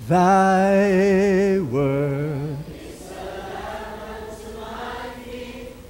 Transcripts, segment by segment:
Thy word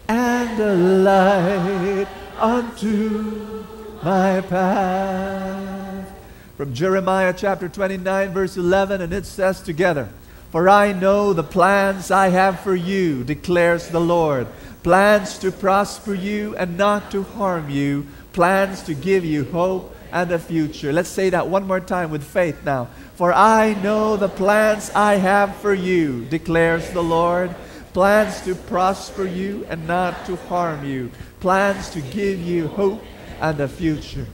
and a light unto my path. From Jeremiah chapter 29 verse 11, and it says together, For I know the plans I have for you, declares the Lord, plans to prosper you and not to harm you, plans to give you hope and a future. Let's say that one more time with faith now. For I know the plans I have for you, declares the Lord, plans to prosper you and not to harm you, plans to give you hope and a future.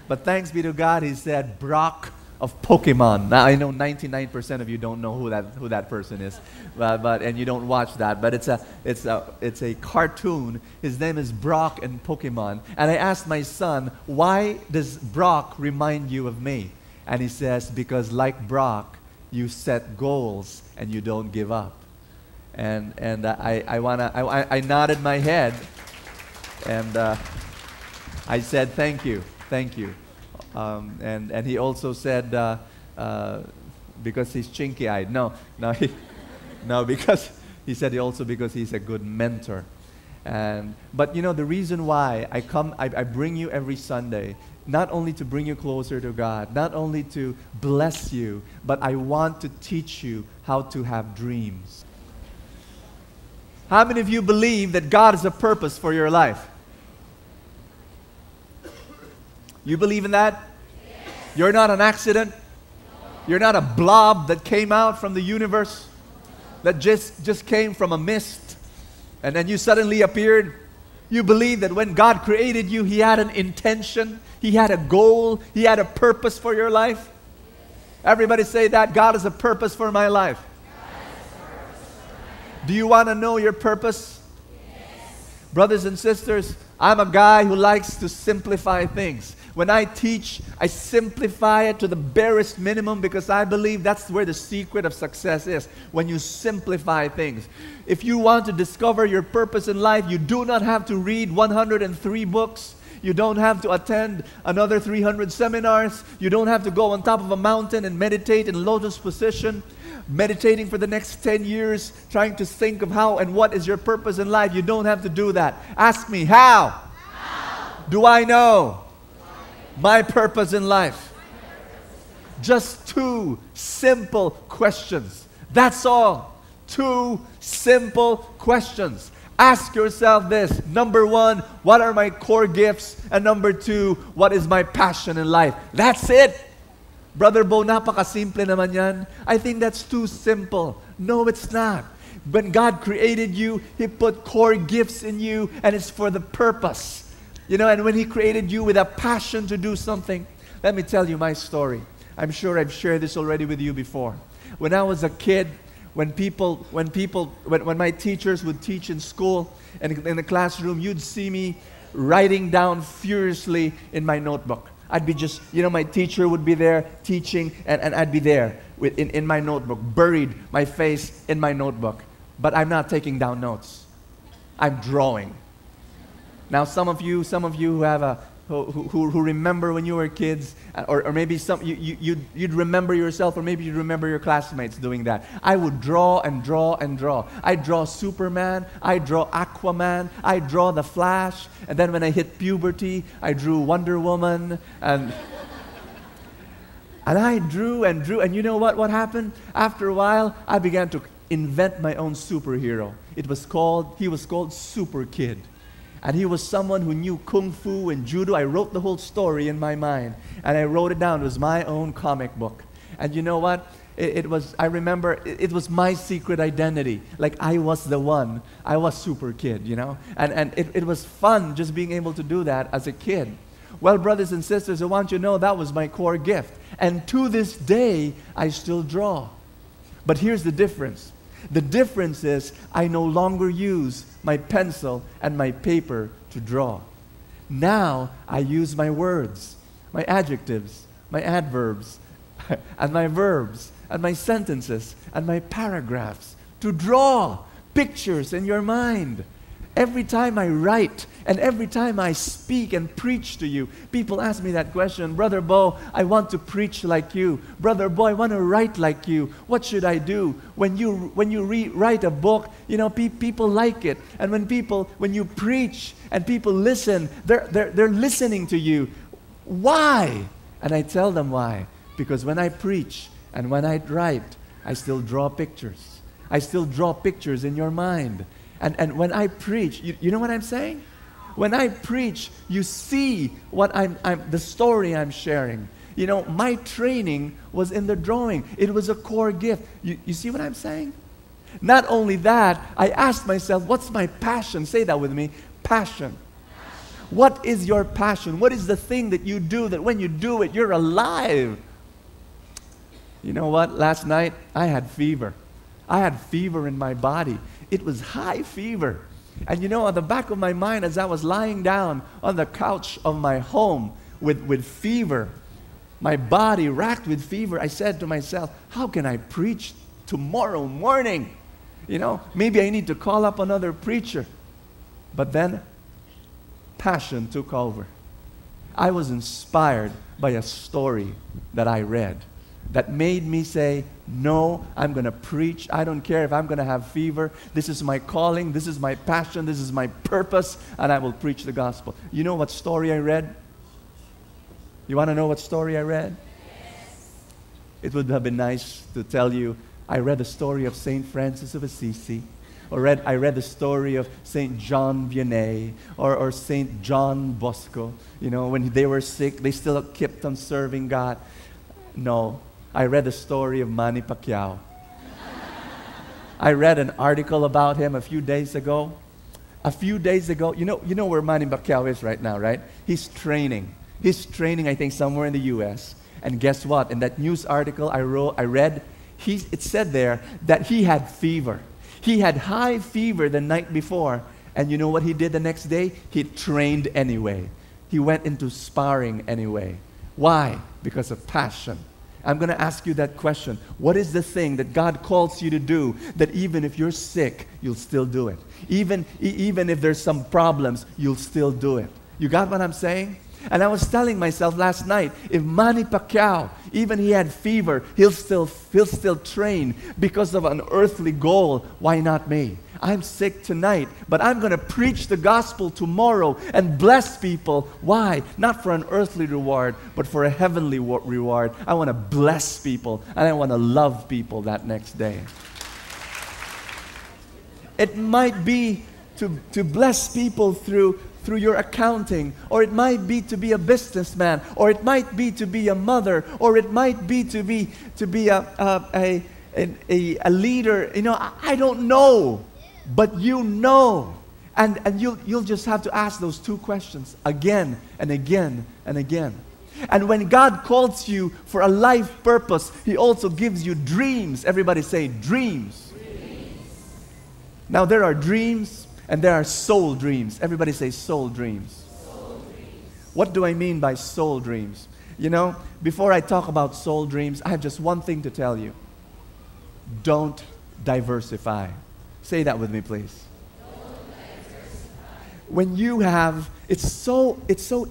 But thanks be to God, he said, Brock of Pokemon. Now I know 99% of you don't know who that person is, but and you don't watch that. But it's a cartoon. His name is Brock and Pokemon. And I asked my son, why does Brock remind you of me? And he says, because like Brock, you set goals and you don't give up. And I nodded my head, and I said, thank you. And he also said, because he's chinky-eyed. No, because he said because he's a good mentor. But you know, the reason why I bring you every Sunday, not only to bring you closer to God, not only to bless you, but I want to teach you how to have dreams. How many of you believe that God has a purpose for your life? You believe in that? Yes. You're not an accident? No. You're not a blob that came out from the universe, that just came from a mist, and then you suddenly appeared? You believe that when God created you, He had an intention, He had a goal, He had a purpose for your life? Everybody say that. God has a purpose for my life. Do you want to know your purpose? Yes. Brothers and sisters, I'm a guy who likes to simplify things. When I teach, I simplify it to the barest minimum because I believe that's where the secret of success is, when you simplify things. If you want to discover your purpose in life, you do not have to read 103 books. You don't have to attend another 300 seminars. You don't have to go on top of a mountain and meditate in lotus position, meditating for the next 10 years, trying to think of how and what is your purpose in life. You don't have to do that. Ask me, how do I know my purpose in life? Just two simple questions. That's all. Two simple questions. Ask yourself this. Number one, what are my core gifts? And number two, what is my passion in life? That's it. Brother Bo, napakasimple naman yan. I think that's too simple. No, it's not. When God created you, He put core gifts in you, and it's for the purpose. You know, and when He created you with a passion to do something, let me tell you my story. I'm sure I've shared this already with you before. When I was a kid, when my teachers would teach in school and in the classroom, you'd see me writing down furiously in my notebook. I'd be just, you know, my teacher would be there teaching, and I'd be there in my notebook, buried my face in my notebook. But I'm not taking down notes. I'm drawing. Now, some of you who have who remember when you were kids, or maybe you'd remember yourself, or maybe you'd remember your classmates doing that. I would draw and draw and draw. I draw Superman, I draw Aquaman, I draw the Flash, and then when I hit puberty, I drew Wonder Woman, and I drew and drew, and you know what happened? After a while, I began to invent my own superhero. He was called Super Kid. And he was someone who knew Kung Fu and Judo. I wrote the whole story in my mind. And I wrote it down. It was my own comic book. And you know what? I remember, it was my secret identity. Like I was the one. I was Super Kid, you know? And it was fun just being able to do that as a kid. Well, brothers and sisters, I want you to know that was my core gift. And to this day, I still draw. But here's the difference. The difference is I no longer use my pencil and my paper to draw. Now I use my words, my adjectives, my adverbs, and my verbs, and my sentences, and my paragraphs to draw pictures in your mind. Every time I write and every time I speak and preach to you, people ask me that question, Brother Bo, I want to preach like you. Brother Bo, I want to write like you. What should I do? When you write a book, people like it. And when you preach and people listen, they're listening to you. Why? And I tell them why. Because when I preach and when I write, I still draw pictures. I still draw pictures in your mind. And when I preach, you know what I'm saying? When I preach, you see what the story I'm sharing. My training was in the drawing. It was a core gift. You see what I'm saying? Not only that, I asked myself, what's my passion? Say that with me. Passion. What is your passion? What is the thing that you do that when you do it, you're alive? You know what? Last night, I had fever. I had fever in my body. It was high fever. And on the back of my mind, as I was lying down on the couch of my home with fever, my body racked with fever, I said to myself, how can I preach tomorrow morning? Maybe I need to call up another preacher. But then, passion took over. I was inspired by a story that I read that made me say, no, I'm going to preach. I don't care if I'm going to have fever. This is my calling. This is my passion. This is my purpose, and I will preach the gospel. You know what story I read? You want to know what story I read? Yes. It would have been nice to tell you, I read the story of St. Francis of Assisi, or I read the story of St. John Vianney, or St. John Bosco. When they were sick, they still kept on serving God. No. I read the story of Manny Pacquiao. I read an article about him a few days ago. You know where Manny Pacquiao is right now, right? He's training. He's training, I think, somewhere in the U.S. And guess what? In that news article I read, it said there that he had fever. He had high fever the night before. And you know what he did the next day? He trained anyway. He went into sparring anyway. Why? Because of passion. I'm going to ask you that question. What is the thing that God calls you to do that even if you're sick, you'll still do it? Even if there's some problems, you'll still do it. You got what I'm saying? And I was telling myself last night, if Manny Pacquiao, even he had fever, he'll still train because of an earthly goal. Why not me? I'm sick tonight, but I'm going to preach the gospel tomorrow and bless people. Why? Not for an earthly reward, but for a heavenly reward. I want to bless people, and I want to love people that next day. It might be to bless people through your accounting, or it might be to be a businessman, or it might be to be a mother, or it might be to be a leader. I don't know, but and you'll just have to ask those two questions again and again and again. And when God calls you for a life purpose, He also gives you dreams. Everybody say dreams. Now there are dreams and there are soul dreams. Everybody say soul dreams. Soul dreams. What do I mean by soul dreams? Before I talk about soul dreams, I have just one thing to tell you. Don't diversify. Say that with me, please. When you have, it's so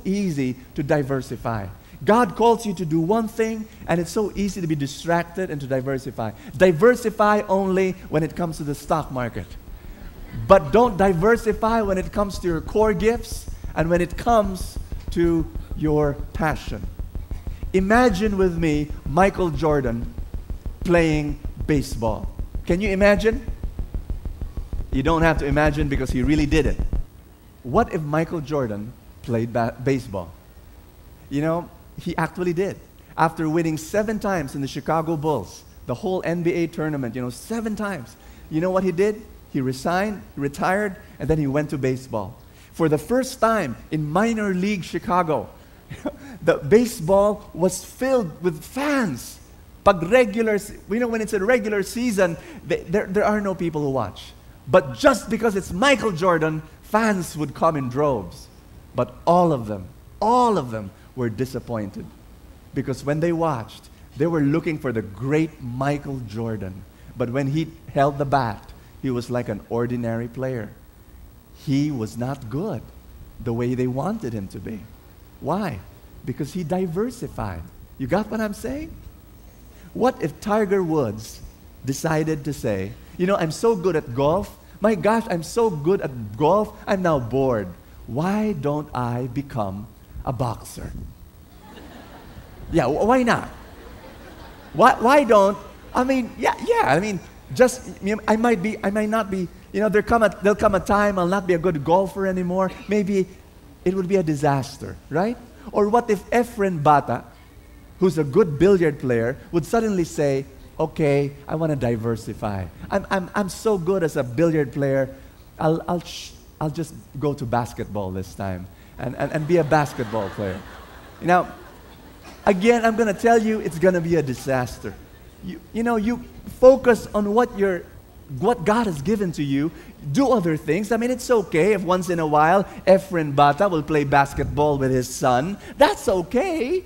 easy to diversify. God calls you to do one thing, and it's so easy to be distracted and to diversify. Diversify only when it comes to the stock market. But don't diversify when it comes to your core gifts and when it comes to your passion. Imagine with me Michael Jordan playing baseball. Can you imagine? You don't have to imagine because he really did it. What if Michael Jordan played baseball? He actually did. After winning 7 times in the Chicago Bulls, the whole NBA tournament, 7 times. You know what he did? He retired, and then he went to baseball. For the first time in minor league Chicago, the baseball was filled with fans. When it's a regular season, there are no people who watch. But just because it's Michael Jordan, fans would come in droves. But all of them were disappointed. Because when they watched, they were looking for the great Michael Jordan. But when he held the bat, he was like an ordinary player. he was not good the way they wanted him to be. Why? Because he diversified. You got what I'm saying? What if Tiger Woods decided to say, you know, I'm so good at golf. My gosh, I'm so good at golf, I'm now bored. Why don't I become a boxer? Yeah, why not? Why don't, I mean, I mean, just, you know, I might not be, you know, there'll come a time I'll not be a good golfer anymore. Maybe it would be a disaster, right? Or what if Efren Bata, who's a good billiard player, would suddenly say, okay, I want to diversify. I'm so good as a billiard player, I'll just go to basketball this time and be a basketball player. Now, again, I'm going to tell you, it's going to be a disaster. You focus on what God has given to you. Do other things. I mean, it's okay if once in a while Efren Bata will play basketball with his son. That's okay.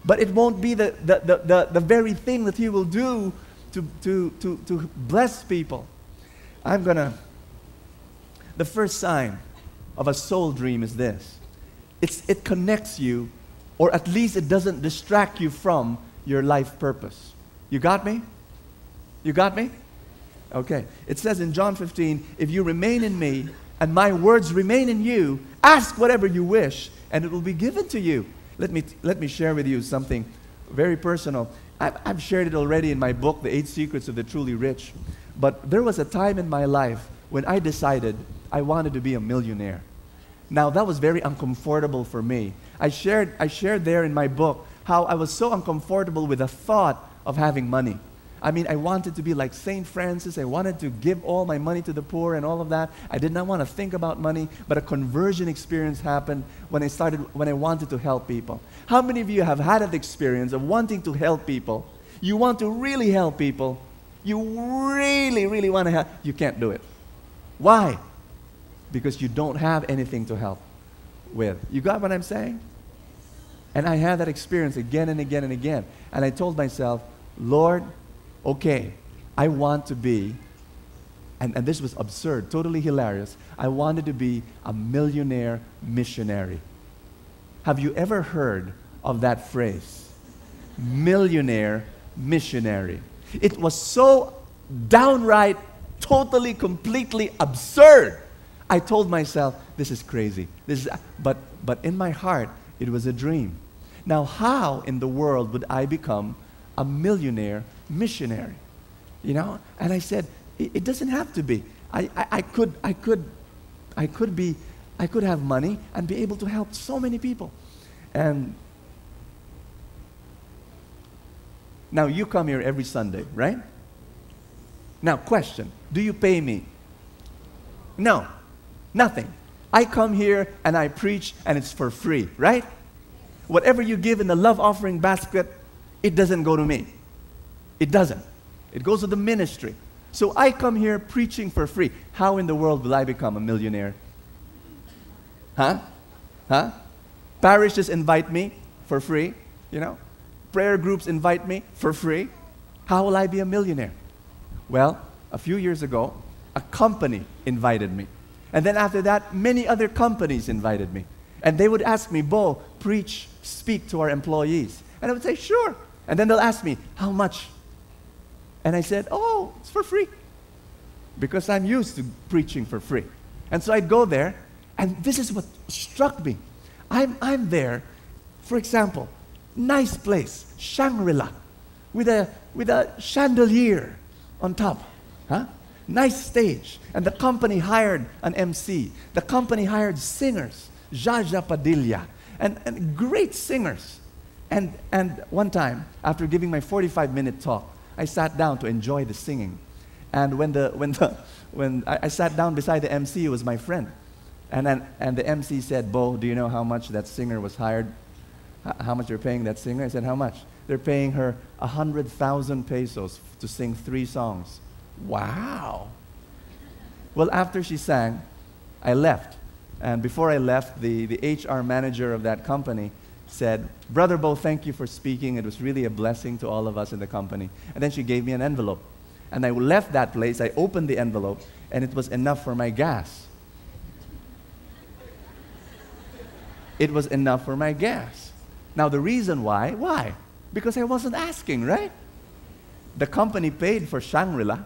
But it won't be the very thing that he will do to bless people. The first sign of a soul dream is this. It connects you, or at least it doesn't distract you from your life purpose. You got me? You got me? Okay. It says in John 15, if you remain in me and my words remain in you, ask whatever you wish and it will be given to you. Let me share with you something very personal. I've shared it already in my book, The 8 Secrets of the Truly Rich. But there was a time in my life when I decided I wanted to be a millionaire. Now, that was very uncomfortable for me. I shared there in my book how I was so uncomfortable with the thought of having money. I mean, I wanted to be like St. Francis. I wanted to give all my money to the poor and all of that. I did not want to think about money, but a conversion experience happened when I wanted to help people. How many of you have had an experience of wanting to help people? You want to really help people. You really, really want to help. You can't do it. Why? Because you don't have anything to help with. You got what I'm saying? And I had that experience again and again and again. And I told myself, Lord, okay, I want to be, and this was absurd, totally hilarious, I wanted to be a millionaire missionary. Have you ever heard of that phrase? Millionaire missionary. It was so downright, totally, completely absurd. I told myself, this is crazy. But in my heart, it was a dream. Now, how in the world would I become a millionaire missionary? You know? And I said, it doesn't have to be. I could have money and be able to help so many people. And now you come here every Sunday, right? Now, question, do you pay me? No, nothing. I come here and I preach and it's for free, right? Whatever you give in the love offering basket, it doesn't go to me. It doesn't. It goes to the ministry. So I come here preaching for free. How in the world will I become a millionaire? Huh? Parishes invite me for free, you know? Prayer groups invite me for free. How will I be a millionaire? Well, a few years ago, a company invited me. And then after that, many other companies invited me. And they would ask me, Bo, preach, speak to our employees. And I would say, sure. And then they'll ask me, how much? And I said, oh, it's for free. Because I'm used to preaching for free. And so I'd go there, and this is what struck me. I'm there, for example, nice place, Shangri-La, with a chandelier on top. Huh? Nice stage. And the company hired an MC. The company hired singers, Jaja Padilla, and great singers. And one time, after giving my 45-minute talk, I sat down to enjoy the singing. And when I sat down beside the MC, it was my friend. And the MC said, Bo, do you know how much that singer was hired? How much they're paying that singer? I said, how much? They're paying her 100,000 pesos to sing 3 songs. Wow. Well, after she sang, I left. And before I left, the HR manager of that company said, Brother Bo, thank you for speaking. It was really a blessing to all of us in the company. And then she gave me an envelope. And I left that place, I opened the envelope, and it was enough for my gas. it was enough for my gas. Now the reason why? Because I wasn't asking, right? The company paid for Shangri-La.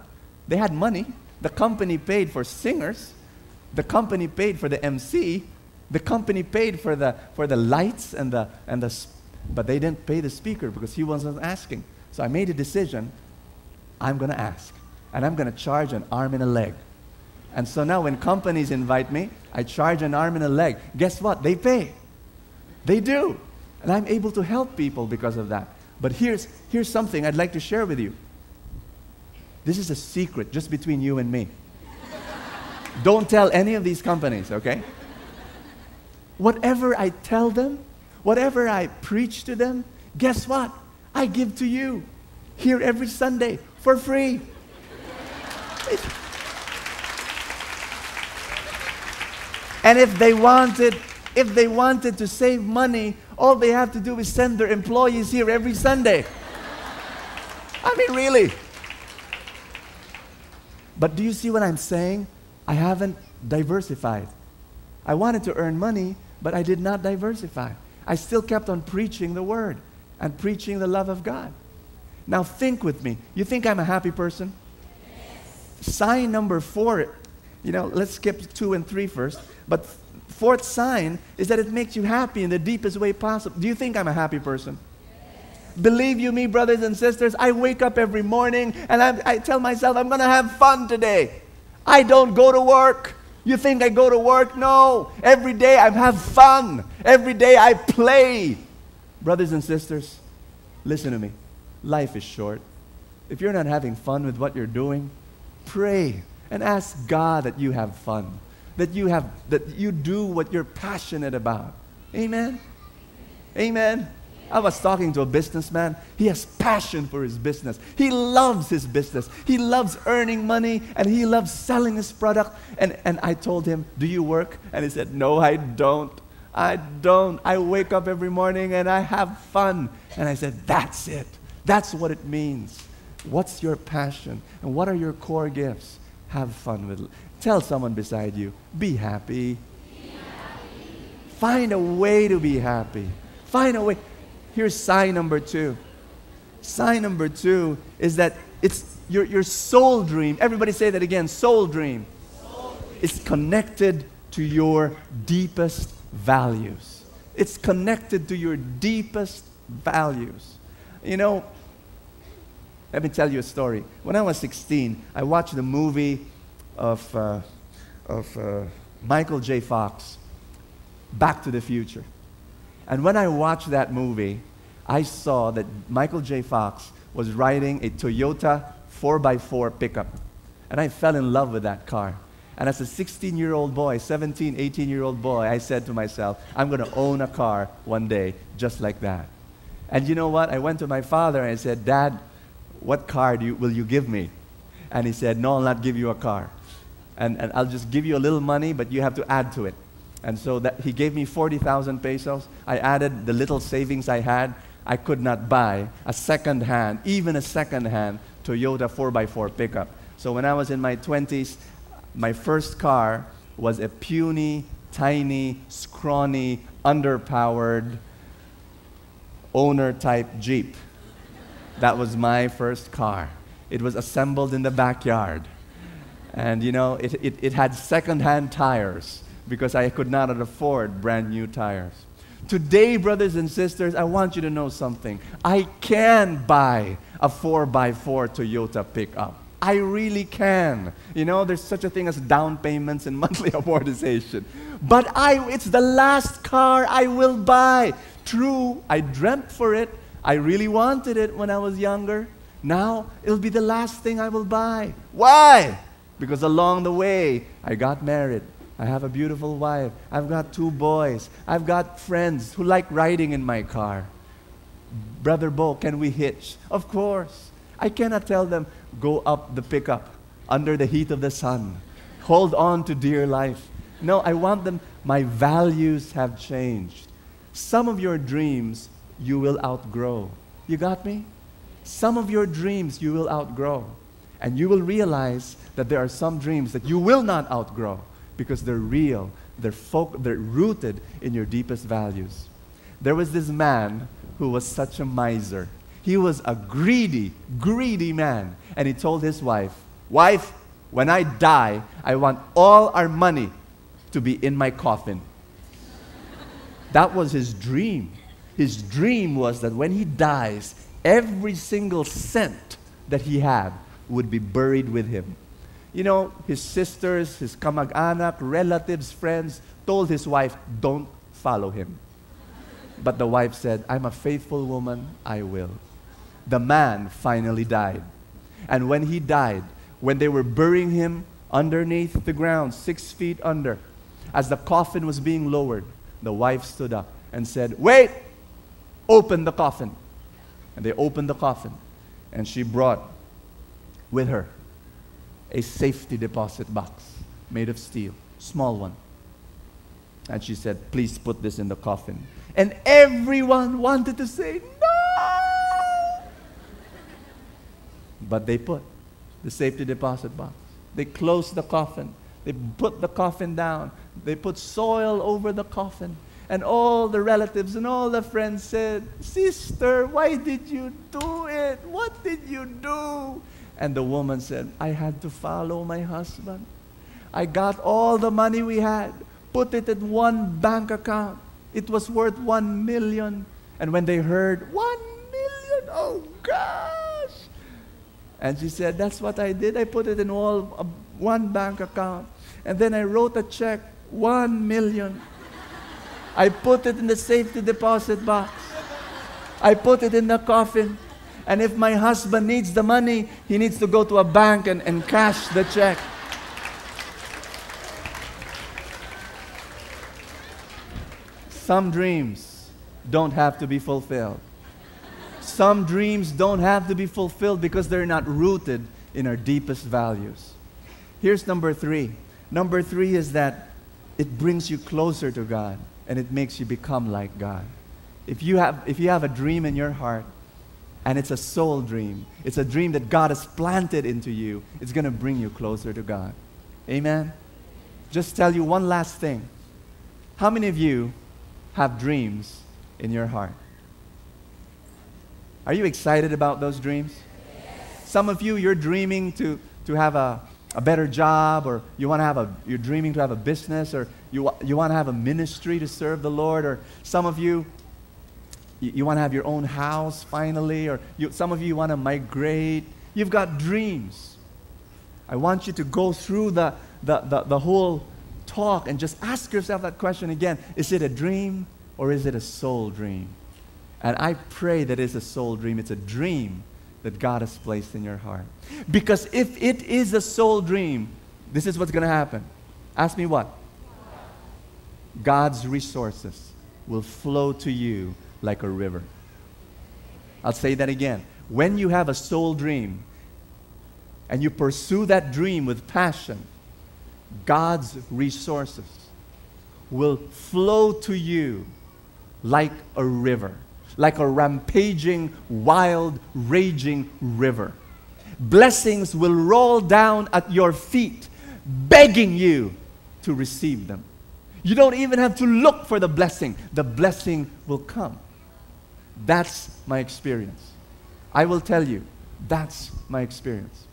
They had money. The company paid for singers. The company paid for the MC. The company paid for the lights but they didn't pay the speaker because he wasn't asking. So I made a decision. I'm going to ask, and I'm going to charge an arm and a leg. And so now when companies invite me, I charge an arm and a leg. Guess what? They pay. They do. And I'm able to help people because of that. But here's something I'd like to share with you. This is a secret just between you and me. Don't tell any of these companies, okay? Whatever I tell them, whatever I preach to them, guess what? I give to you here every Sunday for free. And if they wanted to save money, all they have to do is send their employees here every Sunday. I mean, really. But do you see what I'm saying? I haven't diversified. I wanted to earn money, but I did not diversify. I still kept on preaching the Word and preaching the love of God. Now think with me. You think I'm a happy person? Yes. Sign number 4, let's skip 2 and 3 first. But 4th sign is that it makes you happy in the deepest way possible. Do you think I'm a happy person? Yes. Believe you me, brothers and sisters, I wake up every morning and I tell myself I'm going to have fun today. I don't go to work. You think I go to work? No. Every day I have fun. Every day I play. Brothers and sisters, listen to me. Life is short. If you're not having fun with what you're doing, pray and ask God that you have fun. That you do what you're passionate about. Amen? Amen? I was talking to a businessman. He has passion for his business. He loves his business. He loves earning money, and he loves selling his product. And I told him, do you work? And he said, no, I don't. I don't. I wake up every morning and I have fun. And I said, that's it. That's what it means. What's your passion? And what are your core gifts? Have fun with it. Tell someone beside you, be happy. Be happy. Find a way to be happy. Find a way. Here's sign number 2. Sign number 2 is that it's your soul dream. Everybody say that again, soul dream. Soul dream. It's connected to your deepest values. It's connected to your deepest values. Let me tell you a story. When I was 16, I watched the movie of Michael J. Fox, Back to the Future. And when I watched that movie, I saw that Michael J. Fox was riding a Toyota 4x4 pickup. And I fell in love with that car. And as a 16-year-old boy, 17, 18-year-old boy, I said to myself, I'm going to own a car one day just like that. And you know what? I went to my father and I said, Dad, what car will you give me? And he said, no, I'll not give you a car. And I'll just give you a little money, but you have to add to it. And so he gave me 40,000 pesos. I added the little savings I had. I could not buy a second-hand, even a second-hand Toyota 4x4 pickup. So when I was in my 20s, my first car was a puny, tiny, scrawny, underpowered, owner-type Jeep. That was my first car. It was assembled in the backyard. And it had second-hand tires, because I could not afford brand new tires. Today, brothers and sisters, I want you to know something. I can buy a 4x4 Toyota pickup. I really can. There's such a thing as down payments and monthly amortization. But it's the last car I will buy. True, I dreamt for it. I really wanted it when I was younger. Now, it'll be the last thing I will buy. Why? Because along the way, I got married. I have a beautiful wife. I've got 2 boys. I've got friends who like riding in my car. Brother Bo, can we hitch? Of course. I cannot tell them, go up the pickup under the heat of the sun. Hold on to dear life. No, I want them. My values have changed. Some of your dreams you will outgrow. You got me? Some of your dreams you will outgrow. And you will realize that there are some dreams that you will not outgrow, because they're real, They're rooted in your deepest values. There was this man who was such a miser. He was a greedy, greedy man. And he told his wife, "Wife, when I die, I want all our money to be in my coffin." That was his dream. His dream was that when he dies, every single cent that he had would be buried with him. You know, his sisters, his kamag-anak, relatives, friends told his wife, "Don't follow him." But the wife said, "I'm a faithful woman, I will." The man finally died. And when he died, when they were burying him underneath the ground, 6 feet under, as the coffin was being lowered, the wife stood up and said, "Wait, open the coffin." And they opened the coffin, and she brought with her a safety deposit box made of steel, small one. And she said, "Please put this in the coffin." And everyone wanted to say, "No!" But they put the safety deposit box. They closed the coffin. They put the coffin down. They put soil over the coffin. And all the relatives and all the friends said, "Sister, why did you do it? What did you do?" And the woman said, "I had to follow my husband. I got all the money we had, put it in one bank account. It was worth 1 million. And when they heard, 1 million, oh gosh. And she said, "That's what I did. I put it in one bank account. And then I wrote a check, 1 million. I put it in the safety deposit box. I put it in the coffin. And if my husband needs the money, he needs to go to a bank and cash the check." Some dreams don't have to be fulfilled. Some dreams don't have to be fulfilled because they're not rooted in our deepest values. Here's number 3. Number 3 is that it brings you closer to God and it makes you become like God. If you have a dream in your heart and it's a soul dream, it's a dream that God has planted into you, it's going to bring you closer to God. Amen? Just tell you one last thing. How many of you have dreams in your heart? Are you excited about those dreams? Yes. Some of you, you're dreaming to have a better job, or you're dreaming to have a business, or you want to have a ministry to serve the Lord, or some of you want to have your own house finally, or some of you want to migrate. You've got dreams. I want you to go through the whole talk and just ask yourself that question again. Is it a dream or is it a soul dream? And I pray that it's a soul dream. It's a dream that God has placed in your heart. Because if it is a soul dream, this is what's going to happen. Ask me what? God's resources will flow to you like a river. I'll say that again. When you have a soul dream and you pursue that dream with passion, God's resources will flow to you like a river, like a rampaging, wild, raging river. Blessings will roll down at your feet, begging you to receive them. You don't even have to look for the blessing. The blessing will come. That's my experience. I will tell you, that's my experience.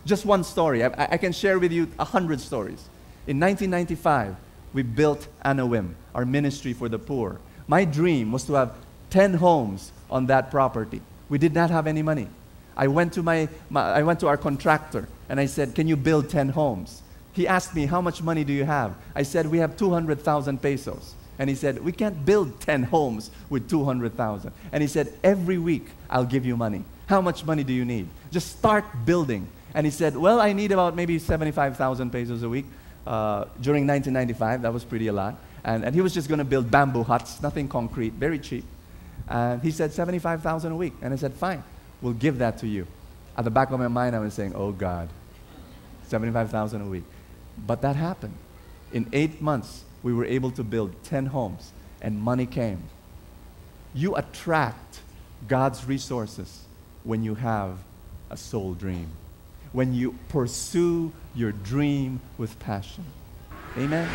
Just one story. I can share with you 100 stories. In 1995, we built Anawim, our ministry for the poor. My dream was to have 10 homes on that property. We did not have any money. I went to our contractor and I said, "Can you build 10 homes?" He asked me, "How much money do you have?" I said, "We have 200,000 pesos. And he said, "We can't build 10 homes with 200,000. And he said, "Every week I'll give you money. How much money do you need? Just start building." And he said, "Well, I need about maybe 75,000 pesos a week." During 1995, that was pretty a lot. And he was just going to build bamboo huts, nothing concrete, very cheap. And he said, 75,000 a week. And I said, "Fine, we'll give that to you." At the back of my mind, I was saying, "Oh God, 75,000 a week." But that happened. In 8 months, we were able to build 10 homes, and money came. You attract God's resources when you have a soul dream, when you pursue your dream with passion. Amen?